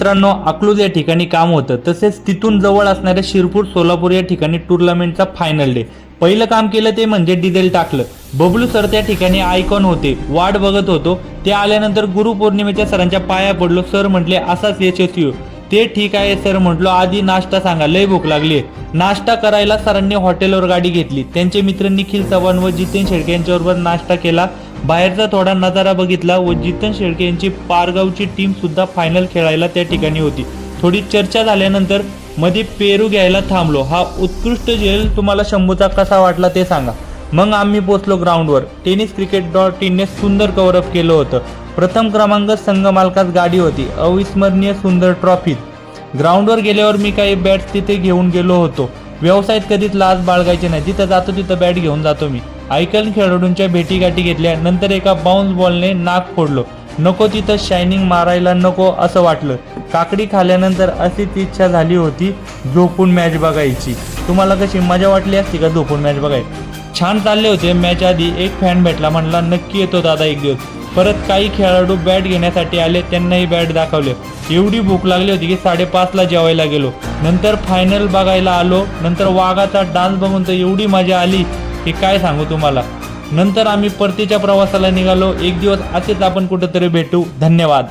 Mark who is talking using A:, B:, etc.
A: मित्रांनो, अकलूज या ठिकाणी काम होतं, तसेच तिथून जवळ असणाऱ्या शिरपूर सोलापूर या ठिकाणी टुर्नामेंटचा फायनल डे। पहिलं काम केलं ते म्हणजे डिझेल टाकलं। बबलू सर त्या ठिकाणी आयकॉन होते, वाट बघत होतो। ते आल्यानंतर गुरुपौर्णिमेच्या सरांच्या पाया पडलो। सर म्हटले असाच यशस्वी हो। ते ठीक आहे सर म्हटलो, आधी नाश्ता सांगा, लय भूक लागली। नाश्ता करायला सरांनी हॉटेलवर गाडी घेतली। त्यांचे मित्र निखिल चव्हाण व जितेन शेळके यांच्याबरोबर नाश्ता केला। बाहेरचा थोडा नजारा बघितला व जितेन शेळके यांची पारगावची टीम सुद्धा फायनल खेळायला त्या ठिकाणी होती। थोडी चर्चा झाल्यानंतर मध्ये पेरू घ्यायला थांबलो। हा उत्कृष्ट जेल तुम्हाला शंभूचा कसा वाटला ते सांगा। मग आम्ही पोहोचलो ग्राउंडवर। tenniscricket.in ने सुंदर कव्हरअप केलं होतं। प्रथम क्रमांक संघ मालकास गाडी होती। अविस्मरणीय सुंदर ट्रॉफी। ग्राउंडवर गेल्यावर मी काही बॅट्स तिथे घेऊन गेलो होतो। व्यवसायात कधीच लाज बाळगायची नाही, जिथं जातो तिथं बॅट घेऊन जातो मी। आयकॉन खेळाडूंच्या भेटीगाठी घेतल्या। नंतर एका बाउन्स बॉलने नाक फोडलो। नको तिथं शायनिंग मारायला नको असं वाटलं। काकडी खाल्यानंतर अशीच इच्छा झाली होती झोपून मॅच बघायची। तुम्हाला कशी मजा वाटली असती का झोपून मॅच बघायची? छान चालले होते। मॅच आधी एक फॅन भेटला, म्हणला नक्की येतो दादा एक दिवस। परत काही खेळाडू बॅट घेण्यासाठी आले, त्यांनाही बॅट दाखवले। एवढी भूक लागली होती की 5:30ला जेवायला गेलो। नंतर फायनल बघायला आलो। नंतर वाघाचा डान्स बघून तर एवढी मजा आली की काय सांगू तुम्हाला। नंतर आम्ही परतीच्या प्रवासाला निघालो। एक दिवस असेच आपण कुठेतरी भेटू। धन्यवाद।